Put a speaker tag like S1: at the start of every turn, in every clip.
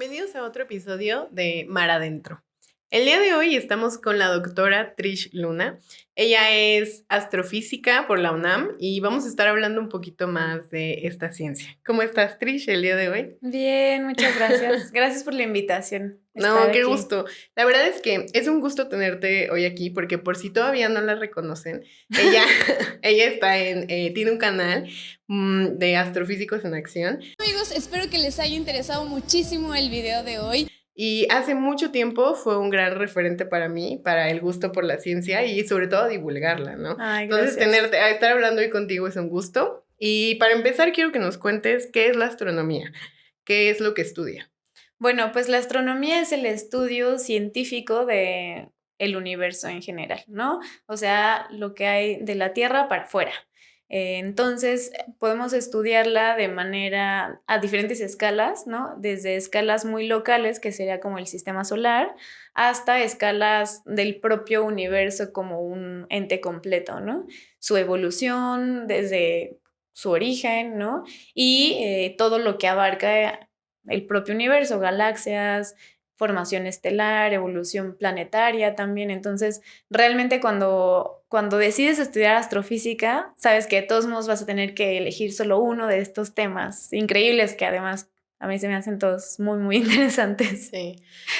S1: Bienvenidos a otro episodio de Mar Adentro. El día de hoy estamos con la doctora Trish Luna. Ella es astrofísica por la UNAM y vamos a estar hablando un poquito más de esta ciencia. ¿Cómo estás, Trish, el día de hoy?
S2: Bien, muchas gracias. Gracias por la invitación,
S1: No,
S2: estar
S1: qué
S2: aquí.
S1: gusto. La verdad es que es un gusto tenerte hoy aquí porque por si todavía no la reconocen, ella, ella está tiene un canal de astrofísicos en acción.
S3: Amigos, espero que les haya interesado muchísimo el video de hoy.
S1: Y hace mucho tiempo fue un gran referente para mí, para el gusto por la ciencia y sobre todo divulgarla, ¿no?
S2: Ay,
S1: Entonces,
S2: gracias.
S1: estar hablando hoy contigo es un gusto. Y para empezar, quiero que nos cuentes qué es la astronomía, qué es lo que estudia.
S2: Bueno, pues la astronomía es el estudio científico de el universo en general, ¿no? O sea, lo que hay de la Tierra para afuera. Entonces, podemos estudiarla de manera a diferentes escalas, ¿no? Desde escalas muy locales, que sería como el sistema solar, hasta escalas del propio universo como un ente completo, ¿no? Su evolución desde su origen, ¿no? Y todo lo que abarca el propio universo, galaxias, formación estelar, evolución planetaria también. Entonces, realmente cuando decides estudiar astrofísica, sabes que de todos modos vas a tener que elegir solo uno de estos temas increíbles que además a mí se me hacen todos muy, muy interesantes.
S1: Sí.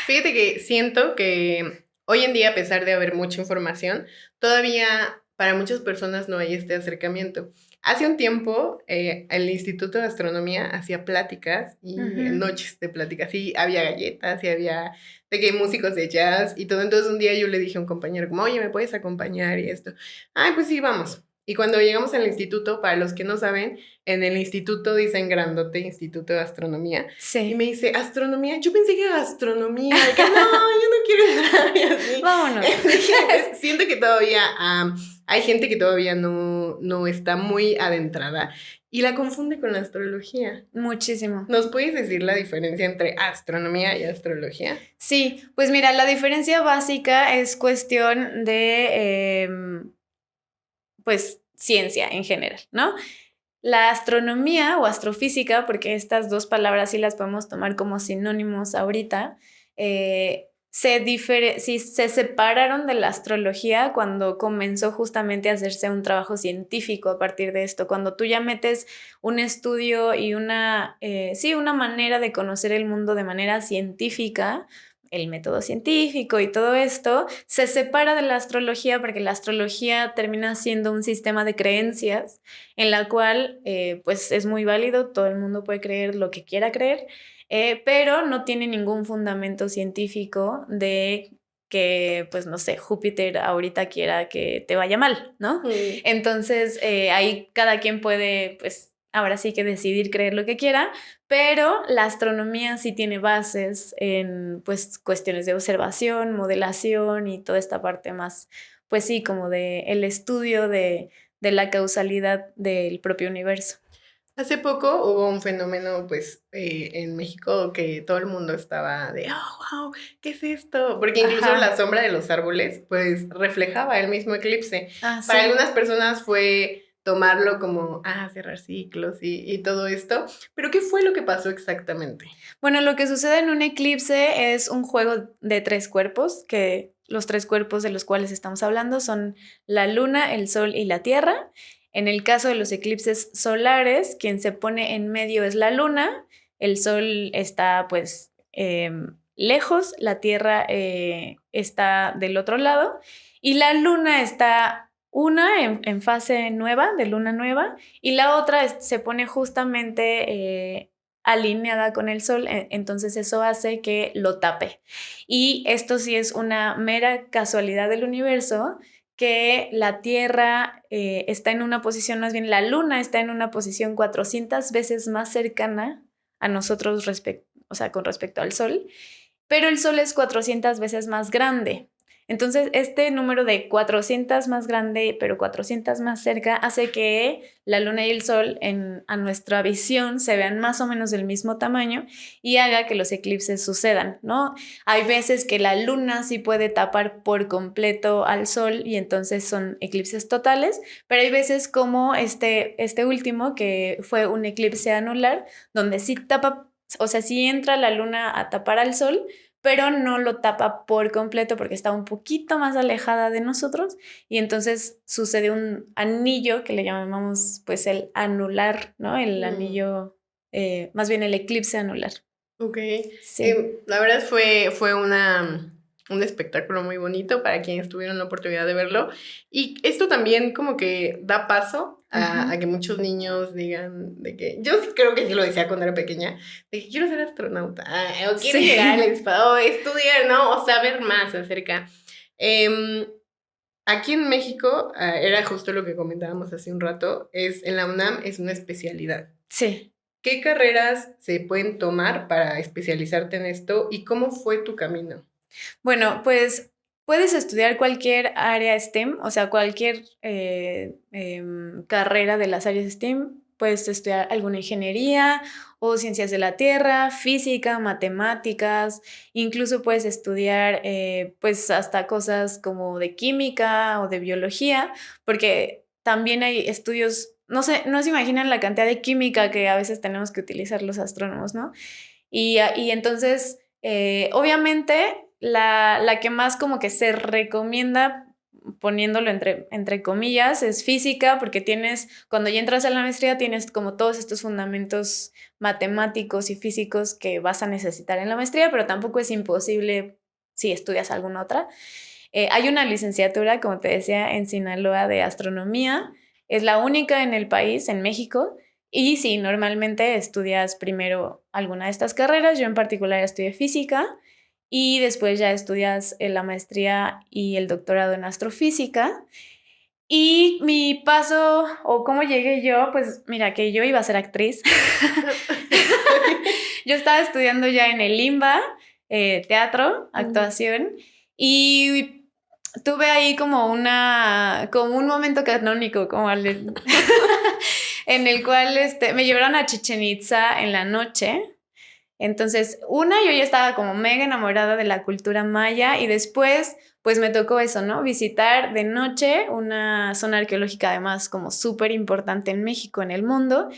S1: Fíjate que siento que hoy en día, a pesar de haber mucha información, todavía para muchas personas no hay este acercamiento. Hace un tiempo, el Instituto de Astronomía hacía pláticas y
S2: Ujú.
S1: noches de pláticas, y había galletas y había de que músicos de jazz y todo. Entonces un día yo le dije a un compañero como, oye, ¿me puedes acompañar? Y esto, ay, pues sí, vamos. Y cuando llegamos al instituto, para los que no saben, en el instituto dicen grandote, Instituto de Astronomía, y me
S2: Sí.
S1: dice, ¿astronomía? Yo pensé que era astronomía, de que no, yo no quiero entrar y así.
S2: Vámonos.
S1: Siento que todavía hay gente que todavía no está muy adentrada y la confunde con la astrología.
S2: Muchísimo.
S1: ¿Nos puedes decir la diferencia entre astronomía y astrología?
S2: Sí, pues mira, la diferencia básica es cuestión de, pues, ciencia en general, ¿no? La astronomía o astrofísica, porque estas dos palabras sí las podemos tomar como sinónimos ahorita, sí, se separaron de la astrología cuando comenzó justamente a hacerse un trabajo científico a partir de esto. Cuando tú ya metes un estudio y una manera de conocer el mundo de manera científica, el método científico y todo esto, se separa de la astrología porque la astrología termina siendo un sistema de creencias en la cual pues es muy válido, todo el mundo puede creer lo que quiera creer, pero no tiene ningún fundamento científico de que, pues no sé, Júpiter ahorita quiera que te vaya mal, ¿no?
S1: Mm.
S2: Entonces ahí cada quien puede, pues ahora sí que decidir creer lo que quiera, pero la astronomía sí tiene bases en pues cuestiones de observación, modelación y toda esta parte más, pues sí, como de el estudio de la causalidad del propio universo.
S1: Hace poco hubo un fenómeno, pues, en México que todo el mundo estaba de, oh, wow, ¿qué es esto? Porque incluso la
S2: Ajá.
S1: sombra de los árboles, pues, reflejaba el mismo eclipse.
S2: Ah,
S1: Para
S2: sí.
S1: algunas personas fue tomarlo como, cerrar ciclos y todo esto. Pero ¿qué fue lo que pasó exactamente?
S2: Bueno, lo que sucede en un eclipse es un juego de tres cuerpos, que los tres cuerpos de los cuales estamos hablando son la luna, el sol y la tierra. En el caso de los eclipses solares, quien se pone en medio es la luna, el sol está pues lejos, la tierra está del otro lado y la luna está una en fase nueva, de luna nueva, y la otra se pone justamente alineada con el sol, entonces eso hace que lo tape. Y esto sí es una mera casualidad del universo, que la Tierra está en una posición, más bien la Luna está en una posición 400 veces más cercana a nosotros, o sea, con respecto al Sol, pero el Sol es 400 veces más grande. Entonces, este número de 400 más grande, pero 400 más cerca, hace que la luna y el sol a nuestra visión se vean más o menos del mismo tamaño y haga que los eclipses sucedan, ¿no? Hay veces que la luna sí puede tapar por completo al sol y entonces son eclipses totales, pero hay veces como este último, que fue un eclipse anular, donde sí tapa o sea, sí entra la luna a tapar al sol, pero no lo tapa por completo porque está un poquito más alejada de nosotros y entonces sucede un anillo que le llamamos pues el anular, ¿no? El anillo, más bien el eclipse anular.
S1: Ok.
S2: Sí.
S1: La verdad fue un espectáculo muy bonito para quienes tuvieron la oportunidad de verlo. Y esto también como que da paso a que muchos niños digan de que, yo sí creo que sí lo decía cuando era pequeña, de que quiero ser astronauta, o quiero
S2: Sí.
S1: llegar al espacio, o estudiar, ¿no? O saber más acerca. Aquí en México, era justo lo que comentábamos hace un rato, en la UNAM es una especialidad.
S2: Sí.
S1: ¿Qué carreras se pueden tomar para especializarte en esto y cómo fue tu camino?
S2: Bueno, pues puedes estudiar cualquier área STEM, o sea, cualquier carrera de las áreas STEM. Puedes estudiar alguna ingeniería o ciencias de la tierra, física, matemáticas, incluso puedes estudiar pues hasta cosas como de química o de biología, porque también hay estudios, no sé, no se imaginan la cantidad de química que a veces tenemos que utilizar los astrónomos, ¿no? Y entonces, obviamente, la que más como que se recomienda, poniéndolo entre comillas, es física, porque cuando ya entras a la maestría, tienes como todos estos fundamentos matemáticos y físicos que vas a necesitar en la maestría, pero tampoco es imposible si estudias alguna otra. Hay una licenciatura, como te decía, en Sinaloa de astronomía. Es la única en el país, en México. Y sí, normalmente estudias primero alguna de estas carreras. Yo en particular estudié física y después ya estudias la maestría y el doctorado en astrofísica. Y mi paso o cómo llegué yo, pues mira, que yo iba a ser actriz. Yo estaba estudiando ya en el LIMBA, teatro, actuación, y tuve ahí como un momento canónico, en el cual me llevaron a Chichén Itzá en la noche. Entonces, yo ya estaba como mega enamorada de la cultura maya y después, pues me tocó eso, ¿no? Visitar de noche una zona arqueológica además como súper importante en México, en el mundo.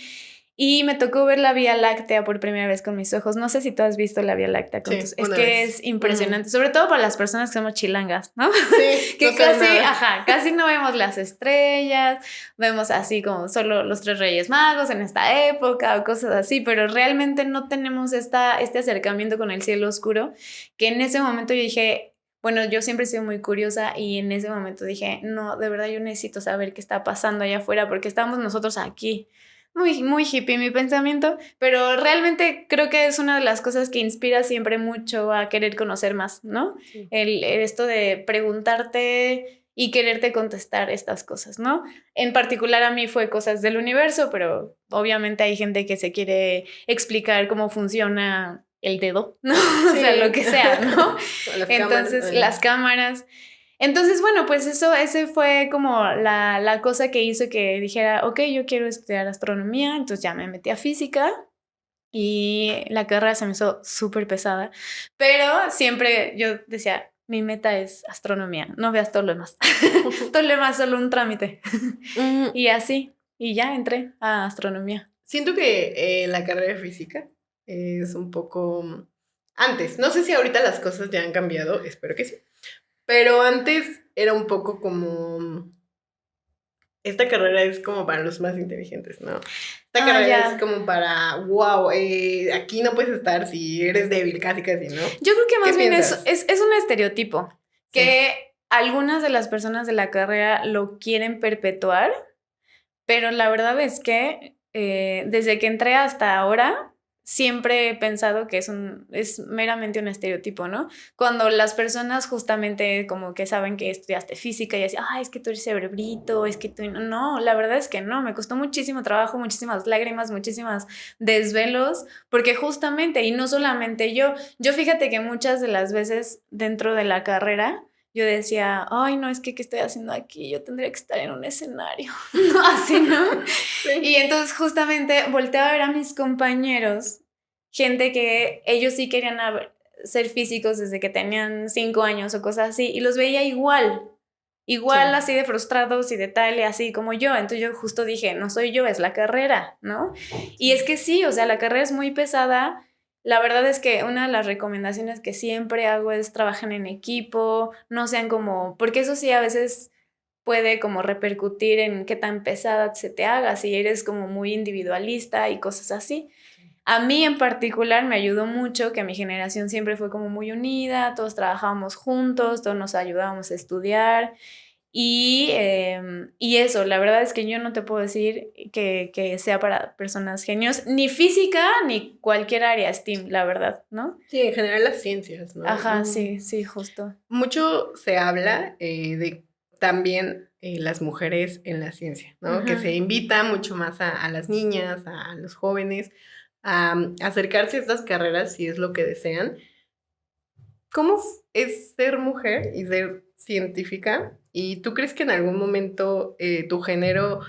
S2: Y me tocó ver la Vía Láctea por primera vez con mis ojos. No sé si tú has visto la Vía Láctea con tus... Es que es impresionante, sobre todo para las personas que somos chilangas, ¿no?
S1: Sí,
S2: que casi no vemos las estrellas, vemos así como solo los 3 Reyes Magos en esta época o cosas así, pero realmente no tenemos este acercamiento con el cielo oscuro, que en ese momento yo dije... Bueno, yo siempre he sido muy curiosa y en ese momento dije, no, de verdad yo necesito saber qué está pasando allá afuera porque estamos nosotros aquí. Muy, muy hippie mi pensamiento, pero realmente creo que es una de las cosas que inspira siempre mucho a querer conocer más, ¿no?
S1: Sí.
S2: Esto de preguntarte y quererte contestar estas cosas, ¿no? En particular a mí fue cosas del universo, pero obviamente hay gente que se quiere explicar cómo funciona el dedo, ¿no? Sí. O sea, lo que sea, ¿no? Entonces, las cámaras. Entonces, bueno, pues ese fue como la cosa que hizo que dijera, ok, yo quiero estudiar astronomía, entonces ya me metí a física y la carrera se me hizo súper pesada, pero siempre yo decía, mi meta es astronomía, no veas todo lo demás, todo lo demás es solo un trámite. Y así, y ya entré a astronomía.
S1: Siento que la carrera de física es un poco antes. No sé si ahorita las cosas ya han cambiado, espero que sí. Pero antes era un poco como... Esta carrera es como para los más inteligentes, ¿no? Esta carrera es como para, wow, aquí no puedes estar si eres débil, casi, ¿no?
S2: Yo creo que más bien es un estereotipo
S1: Sí.
S2: que algunas de las personas de la carrera lo quieren perpetuar, pero la verdad es que desde que entré hasta ahora siempre he pensado que es meramente un estereotipo, ¿no? Cuando las personas justamente como que saben que estudiaste física y así, ay, es que tú eres cerebrito, es que tú... No, la verdad es que no, me costó muchísimo trabajo, muchísimas lágrimas, muchísimas desvelos, porque justamente, y no solamente yo fíjate que muchas de las veces dentro de la carrera, yo decía, ay, no, es que ¿qué estoy haciendo aquí? Yo tendría que estar en un escenario, ¿no? Así, ¿no? Sí. Y entonces justamente volteaba a ver a mis compañeros, gente que ellos sí querían ser físicos desde que tenían 5 años o cosas así, y los veía igual sí. Así de frustrados y de tal y así como yo. Entonces yo justo dije, no soy yo, es la carrera, ¿no? Sí. Y es que sí, o sea, la carrera es muy pesada la verdad es que una de las recomendaciones que siempre hago es trabajen en equipo, no sean como, porque eso sí a veces puede como repercutir en qué tan pesada se te haga, si eres como muy individualista y cosas así. A mí en particular me ayudó mucho que mi generación siempre fue como muy unida, todos trabajábamos juntos, todos nos ayudábamos a estudiar y eso, la verdad es que yo no te puedo decir que sea para personas genios, ni física ni cualquier área STEAM, la verdad, ¿no?
S1: Sí, en general las ciencias, ¿no?
S2: Ajá, sí, sí, justo.
S1: Mucho se habla de también las mujeres en la ciencia, ¿no? Que se
S2: Ajá.
S1: invita mucho más a las niñas, a los jóvenes, a acercarse a estas carreras si es lo que desean. ¿Cómo es ser mujer y ser científica? ¿Y tú crees que en algún momento tu género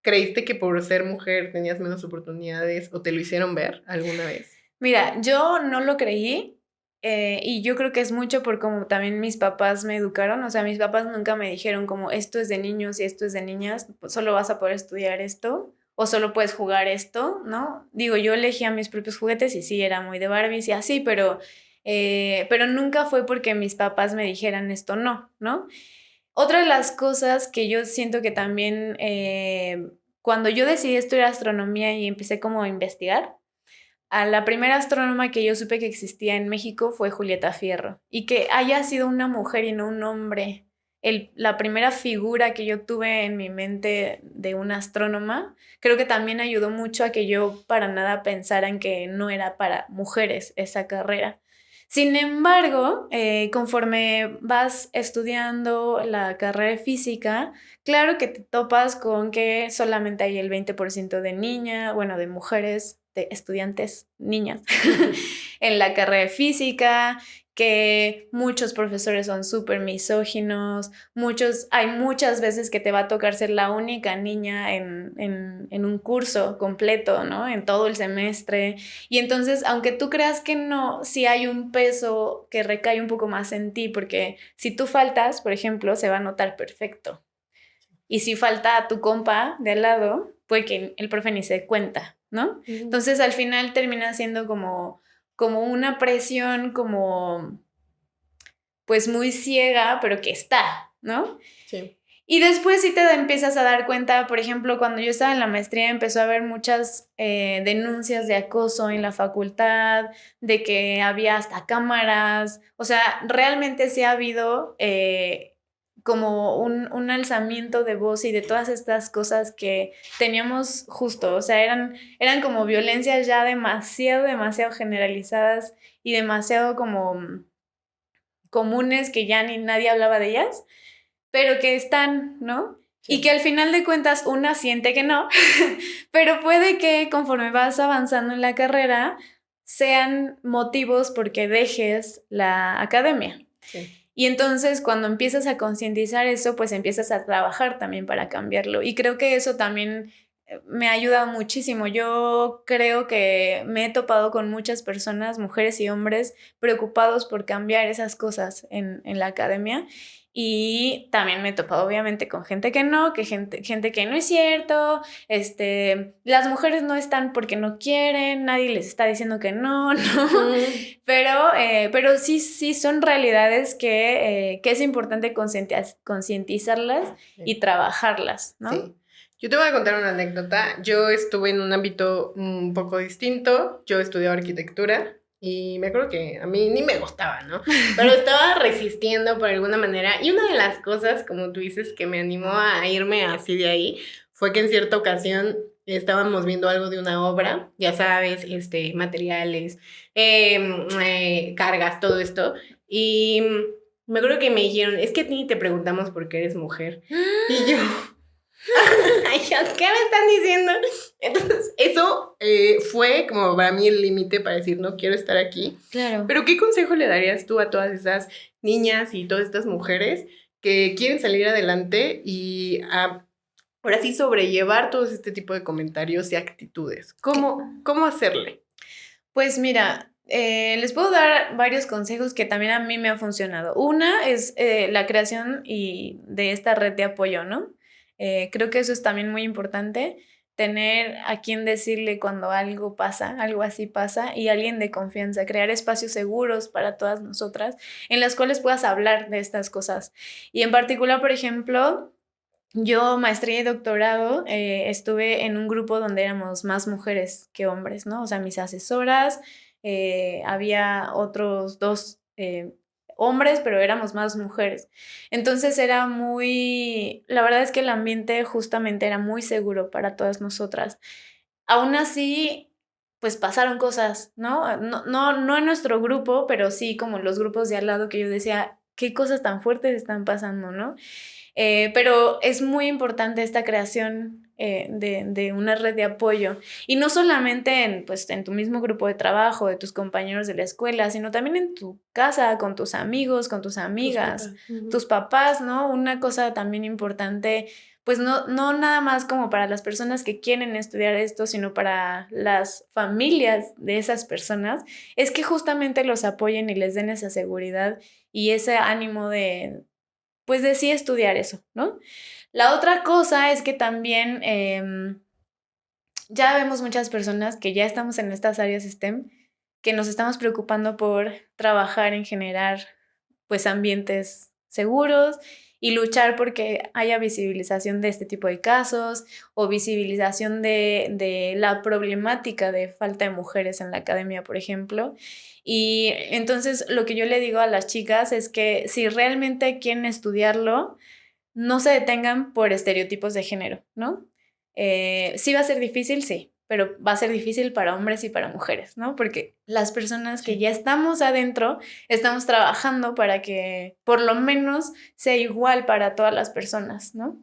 S1: creíste que por ser mujer tenías menos oportunidades o te lo hicieron ver alguna vez?
S2: Mira, yo no lo creí y yo creo que es mucho por como también mis papás me educaron, o sea, mis papás nunca me dijeron como esto es de niños y esto es de niñas, pues, solo vas a poder estudiar esto o solo puedes jugar esto, ¿no? Digo, yo elegía mis propios juguetes y sí, era muy de Barbies y así, pero nunca fue porque mis papás me dijeran esto no, ¿no? Otra de las cosas que yo siento que también cuando yo decidí estudiar astronomía y empecé como a investigar, a la primera astrónoma que yo supe que existía en México fue Julieta Fierro. Y que haya sido una mujer y no un hombre, la primera figura que yo tuve en mi mente de una astrónoma, creo que también ayudó mucho a que yo para nada pensara en que no era para mujeres esa carrera. Sin embargo, conforme vas estudiando la carrera de física, claro que te topas con que solamente hay el 20% de niñas, bueno, de mujeres, de estudiantes, niñas, en la carrera de física, que muchos profesores son súper misóginos, hay muchas veces que te va a tocar ser la única niña en un curso completo, ¿no? En todo el semestre. Y entonces, aunque tú creas que no, sí hay un peso que recae un poco más en ti, porque si tú faltas, por ejemplo, se va a notar perfecto. Y si falta tu compa de al lado, puede que el profe ni se dé cuenta, ¿no? Entonces al final termina siendo como una presión como pues muy ciega, pero que está, ¿no?
S1: Sí.
S2: Y después sí te empiezas a dar cuenta, por ejemplo, cuando yo estaba en la maestría empezó a haber muchas denuncias de acoso en la facultad, de que había hasta cámaras, o sea, realmente sí ha habido como un alzamiento de voz y de todas estas cosas que teníamos justo, o sea, eran como violencias ya demasiado generalizadas y demasiado como comunes que ya ni nadie hablaba de ellas, pero que están, ¿no? Sí. Y que al final de cuentas una siente que no, pero puede que conforme vas avanzando en la carrera sean motivos porque dejes la academia. Sí. Y entonces cuando empiezas a concientizar eso, pues empiezas a trabajar también para cambiarlo. Y creo que eso también me ha ayudado muchísimo. Yo creo que me he topado con muchas personas, mujeres y hombres, preocupados por cambiar esas cosas en la academia. Y también me he topado obviamente con gente que no, gente que no es cierto, las mujeres no están porque no quieren, nadie les está diciendo que no, ¿no? Pero sí son realidades que es importante concientizarlas y trabajarlas, ¿no?
S1: Sí. Yo te voy a contar una anécdota. Yo estuve en un ámbito un poco distinto. Yo estudié arquitectura y me acuerdo que a mí ni me gustaba, ¿no? Pero estaba resistiendo por alguna manera. Y una de las cosas, como tú dices, que me animó a irme así de ahí, fue que en cierta ocasión estábamos viendo algo de una obra, ya sabes, materiales, cargas, todo esto. Y me acuerdo que me dijeron, es que a ti te preguntamos por qué eres mujer. Y yo... Ay, ¿qué me están diciendo? Entonces, eso fue como para mí el límite para decir, no quiero estar aquí.
S2: Claro.
S1: Pero, ¿qué consejo le darías tú a todas esas niñas y todas estas mujeres que quieren salir adelante y ahora sí sobrellevar todo este tipo de comentarios y actitudes? ¿Cómo hacerle?
S2: Pues mira, les puedo dar varios consejos que también a mí me han funcionado. Una es la creación de esta red de apoyo, ¿no? Creo que eso es también muy importante. tener a quien decirle cuando algo pasa, algo así pasa, y alguien de confianza, crear espacios seguros para todas nosotras en las cuales puedas hablar de estas cosas. Y en particular, por ejemplo, yo, maestría y doctorado, estuve en un grupo donde éramos más mujeres que hombres, ¿no? O sea, mis asesoras, había otros dos hombres, pero éramos más mujeres. Entonces era muy, la verdad es que el ambiente justamente era muy seguro para todas nosotras. Aún así, pues pasaron cosas, ¿no? No en nuestro grupo, pero sí como los grupos de al lado que yo decía, qué cosas tan fuertes están pasando, ¿no? Pero es muy importante esta creación de una red de apoyo. Y no solamente pues, en tu mismo grupo de trabajo, de tus compañeros de la escuela, sino también en tu casa, con tus amigos, con tus amigas, tus papás, ¿no? Una cosa también importante, pues no nada más como para las personas que quieren estudiar esto, sino para las familias de esas personas, es que justamente los apoyen y les den esa seguridad y ese ánimo de pues decidí estudiar eso, ¿no? La otra cosa es que también ya vemos muchas personas que ya estamos en estas áreas STEM, que nos estamos preocupando por trabajar en generar pues ambientes seguros y luchar porque haya visibilización de este tipo de casos o visibilización de la problemática de falta de mujeres en la academia, por ejemplo. Y entonces lo que yo le digo a las chicas es que si realmente quieren estudiarlo, no se detengan por estereotipos de género, ¿no? Sí va a ser difícil, sí, pero va a ser difícil para hombres y para mujeres, ¿no? Porque las personas que ya estamos adentro, estamos trabajando para que por lo menos sea igual para todas las personas, ¿no?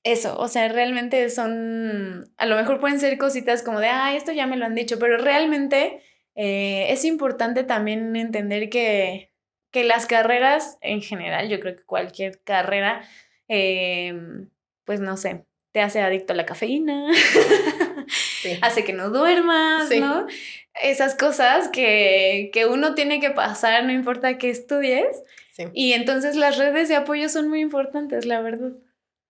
S2: Eso, o sea, realmente son, a lo mejor pueden ser cositas como de, esto ya me lo han dicho, pero realmente es importante también entender que las carreras en general, yo creo que cualquier carrera, pues no sé, te hace adicto a la cafeína,
S1: Sí.
S2: hace que no duermas,
S1: Sí.
S2: ¿no? Esas cosas que uno tiene que pasar, no importa qué estudies.
S1: Sí.
S2: Y entonces las redes de apoyo son muy importantes, la verdad.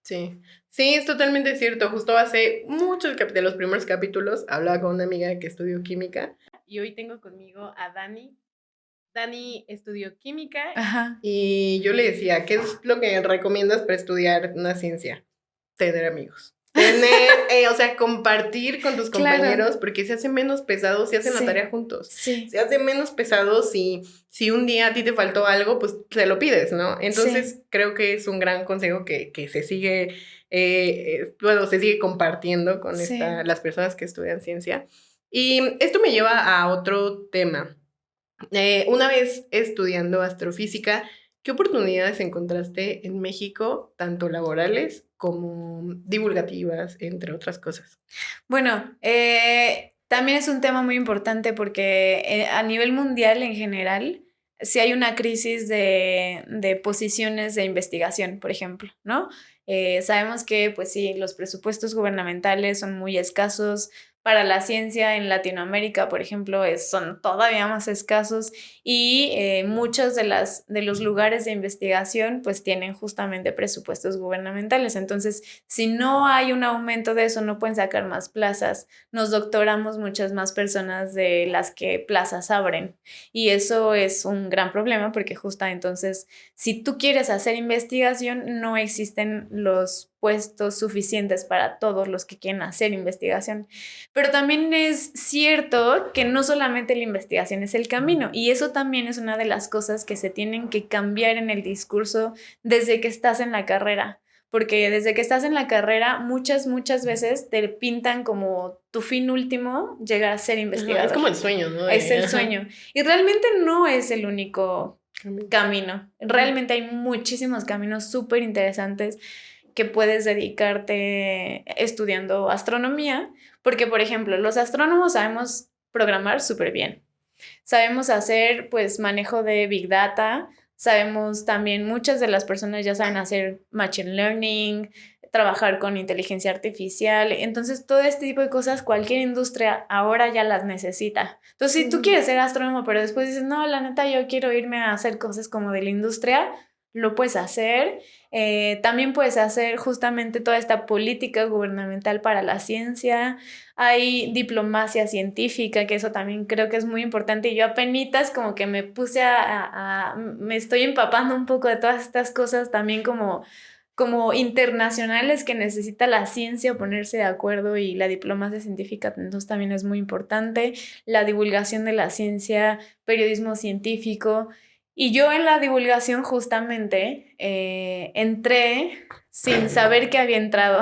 S1: Sí, sí, es totalmente cierto. Justo hace muchos de los primeros capítulos hablaba con una amiga que estudió química y hoy tengo conmigo a Dani. Dani estudió química.
S2: Ajá.
S1: Y yo le decía, ¿qué es lo que recomiendas para estudiar una ciencia? Tener amigos. Tener, o sea, compartir con tus
S2: Claro.
S1: compañeros, porque se hace menos pesado si hacen la
S2: Sí.
S1: tarea juntos.
S2: Sí.
S1: Se hace menos pesado si un día a ti te faltó algo, pues se lo pides, ¿no? Entonces creo que es un gran consejo que se sigue, bueno, se sigue compartiendo con
S2: Sí.
S1: las personas que estudian ciencia. Y esto me lleva a otro tema. Una vez estudiando astrofísica, ¿qué oportunidades encontraste en México, tanto laborales como divulgativas, entre otras cosas?
S2: Bueno, también es un tema muy importante porque a nivel mundial en general, sí hay una crisis de posiciones de investigación, por ejemplo, ¿no? Sabemos que, pues sí, los presupuestos gubernamentales son muy escasos. Para la ciencia en Latinoamérica, por ejemplo, son todavía más escasos y muchos de los lugares de investigación pues tienen justamente presupuestos gubernamentales. Entonces, si no hay un aumento de eso, no pueden sacar más plazas. Nos doctoramos muchas más personas de las que plazas abren y eso es un gran problema porque justo entonces, si tú quieres hacer investigación, no existen los puestos suficientes para todos los que quieren hacer investigación. Pero también es cierto que no solamente la investigación es el camino y eso también es una de las cosas que se tienen que cambiar en el discurso desde que estás en la carrera. Porque desde que estás en la carrera, muchas veces te pintan como tu fin último llegar a ser investigador.
S1: Es como el sueño, ¿no?
S2: Es el sueño. Y realmente no es el único camino. Realmente hay muchísimos caminos súper interesantes que puedes dedicarte estudiando astronomía, porque, por ejemplo, los astrónomos sabemos programar súper bien. Sabemos hacer, pues, manejo de Big Data. Sabemos también, muchas de las personas ya saben hacer Machine Learning, trabajar con inteligencia artificial. Entonces, todo este tipo de cosas, cualquier industria ahora ya las necesita. Entonces, si tú quieres ser astrónomo, pero después dices, no, la neta, yo quiero irme a hacer cosas como de la industria, lo puedes hacer. También puedes hacer justamente toda esta política gubernamental para la ciencia. Hay diplomacia científica, que eso también creo que es muy importante. Y yo apenitas como que me puse me estoy empapando un poco de todas estas cosas también como internacionales que necesita la ciencia ponerse de acuerdo y la diplomacia científica, entonces también es muy importante, la divulgación de la ciencia, periodismo científico. Y yo en la divulgación justamente entré sin saber que había entrado.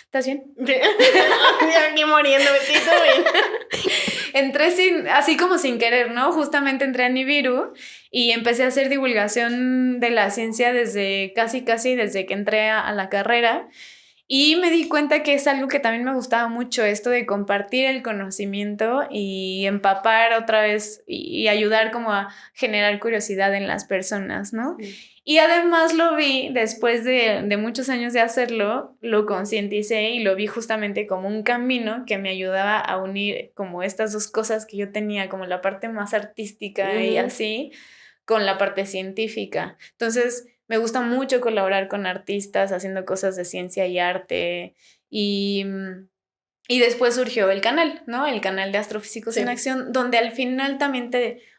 S2: ¿Estás bien?
S1: Aquí muriendo, besito, bien.
S2: Entré así como sin querer, ¿no? Justamente entré a Nibiru y empecé a hacer divulgación de la ciencia desde casi desde que entré a la carrera. Y me di cuenta que es algo que también me gustaba mucho, esto de compartir el conocimiento y empapar otra vez y ayudar como a generar curiosidad en las personas, ¿no? Sí. Y además lo vi, después de muchos años de hacerlo, lo concienticé y lo vi justamente como un camino que me ayudaba a unir como estas dos cosas que yo tenía, como la parte más artística y así, con la parte científica. Entonces, me gusta mucho colaborar con artistas haciendo cosas de ciencia y arte y después surgió el canal, ¿no? El canal de Astrofísicos en Acción, donde al final también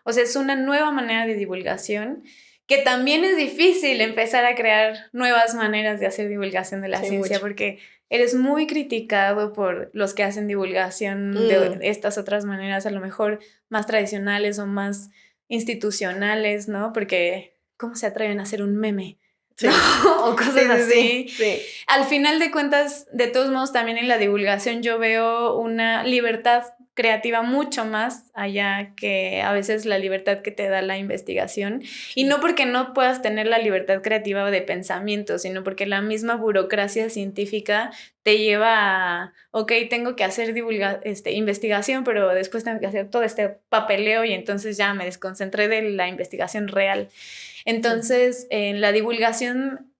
S2: o sea, es una nueva manera de divulgación que también es difícil empezar a crear nuevas maneras de hacer divulgación de la ciencia mucho. Porque eres muy criticado por los que hacen divulgación de estas otras maneras, a lo mejor más tradicionales o más institucionales, ¿no? Porque ¿cómo se atreven a hacer un meme? Sí. ¿No? O cosas así. Sí. Al final de cuentas, de todos modos, también en la divulgación yo veo una libertad creativa mucho más allá que a veces la libertad que te da la investigación. Y no porque no puedas tener la libertad creativa de pensamiento, sino porque la misma burocracia científica te lleva a, ok, tengo que hacer investigación, pero después tengo que hacer todo este papeleo y entonces ya me desconcentré de la investigación real. Entonces, en la divulgación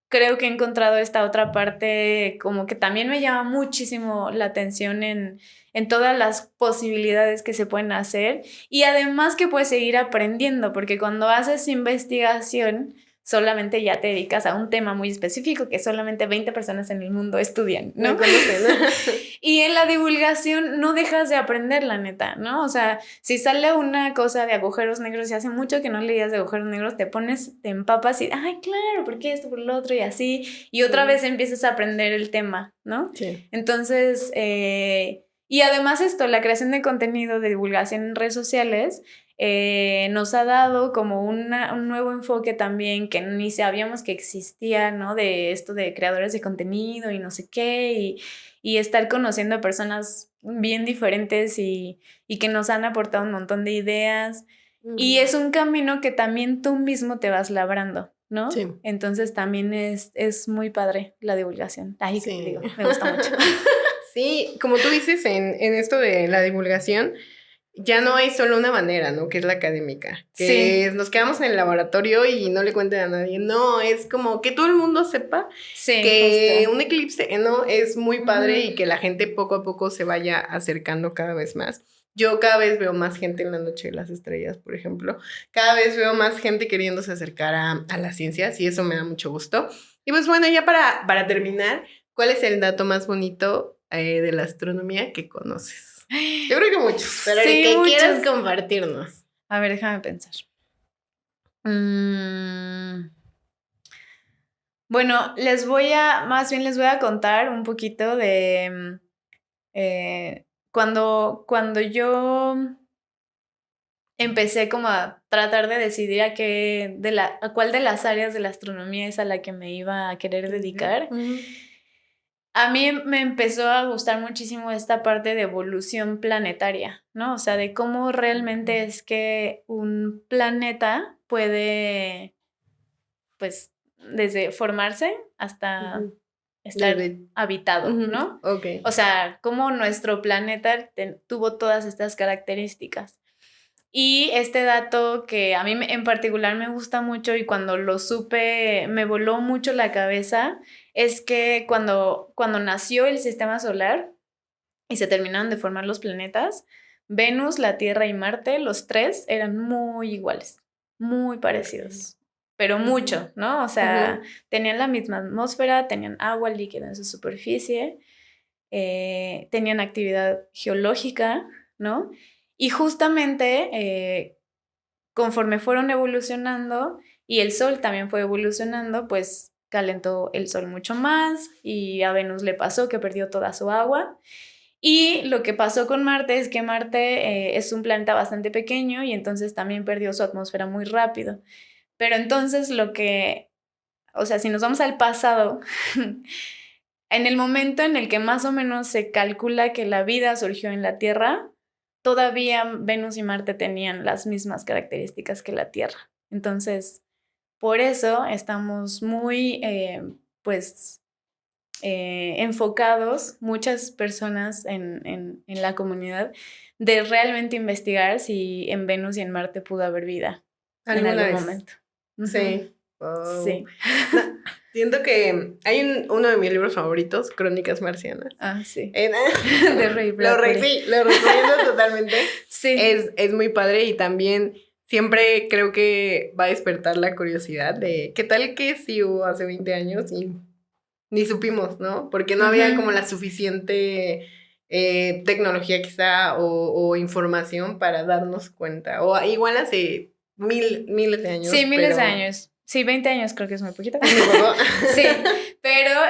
S2: creo que he encontrado esta otra parte como que también me llama muchísimo la atención en todas las posibilidades que se pueden hacer y además que puedes seguir aprendiendo, porque cuando haces investigación solamente ya te dedicas a un tema muy específico que solamente 20 personas en el mundo estudian, ¿no? Me conocen, ¿no? Y en la divulgación no dejas de aprender, la neta, ¿no? O sea, si sale una cosa de agujeros negros y hace mucho que no leías de agujeros negros, te empapas y, ay, claro, ¿por qué esto, por lo otro? Y así, y otra vez empiezas a aprender el tema, ¿no? Sí. Entonces, y además esto, la creación de contenido de divulgación en redes sociales nos ha dado como un nuevo enfoque también que ni sabíamos que existía, ¿no? De esto de creadores de contenido y no sé qué, y estar conociendo a personas bien diferentes y que nos han aportado un montón de ideas. Y es un camino que también tú mismo te vas labrando, ¿no? Sí. Entonces también es muy padre la divulgación. Ahí sí. Digo, me gusta mucho.
S1: Sí, como tú dices en esto de la divulgación, ya no hay solo una manera, ¿no? Que es la académica. Que nos quedamos en el laboratorio y no le cuenten a nadie. No, es como que todo el mundo sepa que justo. Un eclipse, ¿no? Es muy padre y que la gente poco a poco se vaya acercando cada vez más. Yo cada vez veo más gente en la noche de las estrellas, por ejemplo. Cada vez veo más gente queriéndose acercar a las ciencias y eso me da mucho gusto. Y pues bueno, ya para terminar, ¿cuál es el dato más bonito de la astronomía que conoces? Yo creo que muchos, pero sí, el que muchos. Quieras compartirnos.
S2: A ver, déjame pensar. Bueno, les voy a contar un poquito de cuando yo empecé como a tratar de decidir a cuál de las áreas de la astronomía es a la que me iba a querer dedicar. A mí me empezó a gustar muchísimo esta parte de evolución planetaria, ¿no? O sea, de cómo realmente es que un planeta puede, pues, desde formarse hasta estar habitado, ¿no?
S1: Okay.
S2: O sea, cómo nuestro planeta tuvo todas estas características. Y este dato que a mí en particular me gusta mucho y cuando lo supe me voló mucho la cabeza es que cuando nació el sistema solar y se terminaron de formar los planetas, Venus, la Tierra y Marte, los tres eran muy iguales, muy parecidos. pero mucho, ¿no? O sea, tenían la misma atmósfera, tenían agua líquida en su superficie, tenían actividad geológica, ¿no? Y justamente conforme fueron evolucionando y el Sol también fue evolucionando, pues calentó el Sol mucho más y a Venus le pasó que perdió toda su agua. Y lo que pasó con Marte es que Marte es un planeta bastante pequeño y entonces también perdió su atmósfera muy rápido. Pero entonces o sea, si nos vamos al pasado, en el momento en el que más o menos se calcula que la vida surgió en la Tierra, todavía Venus y Marte tenían las mismas características que la Tierra. Entonces, por eso estamos muy, pues, enfocados, muchas personas en la comunidad, de realmente investigar si en Venus y en Marte pudo haber vida en algún momento.
S1: Sí. Wow.
S2: Sí.
S1: No, siento que hay uno de mis libros favoritos, Crónicas Marcianas.
S2: Ah, sí.
S1: De Ray Bradbury. Sí, lo recomiendo totalmente.
S2: Sí.
S1: Es muy padre y también siempre creo que va a despertar la curiosidad de qué tal que sí hubo hace 20 años y ni supimos, ¿no? Porque no había como la suficiente tecnología quizá o información para darnos cuenta. O igual hace miles de años.
S2: Sí, miles de años. Sí, 20 años creo que es muy poquito.
S1: Sí,
S2: pero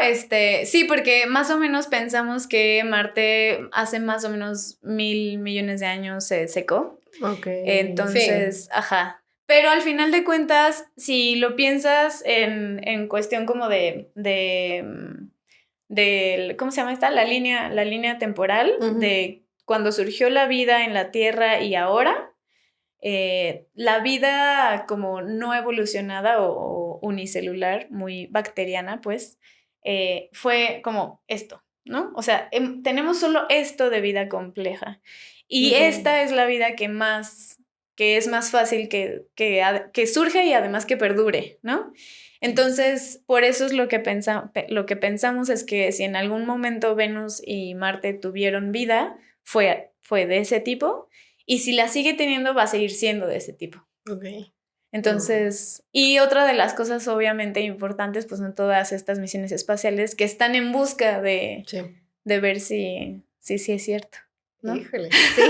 S2: sí, porque más o menos pensamos que Marte hace más o menos 1,000 millones de años se secó.
S1: Ok.
S2: Entonces,
S1: sí.
S2: Ajá. Pero al final de cuentas, si lo piensas en cuestión como de ¿cómo se llama esta? La línea temporal de cuando surgió la vida en la Tierra y ahora. La vida como no evolucionada o unicelular, muy bacteriana, pues, fue como esto, ¿no? O sea, tenemos solo esto de vida compleja. Y esta es la vida que es más fácil que surja y además que perdure, ¿no? Entonces, por eso es lo que pensamos es que si en algún momento Venus y Marte tuvieron vida, fue de ese tipo. Y si la sigue teniendo, va a seguir siendo de ese tipo.
S1: Ok.
S2: Entonces, y otra de las cosas obviamente importantes, pues son todas estas misiones espaciales que están en busca de ver si es cierto, ¿no?
S1: Híjole, sí.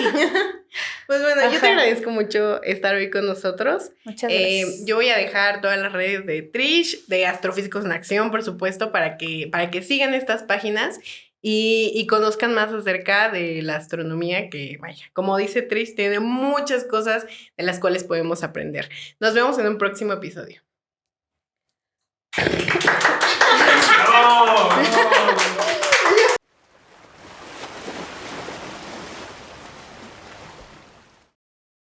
S1: Pues bueno, yo te agradezco mucho estar hoy con nosotros.
S2: Muchas gracias.
S1: Yo voy a dejar todas las redes de Trish, de Astrofísicos en Acción, por supuesto, para que sigan estas páginas y conozcan más acerca de la astronomía, que vaya, como dice Trish, tiene muchas cosas de las cuales podemos aprender. Nos vemos en un próximo episodio.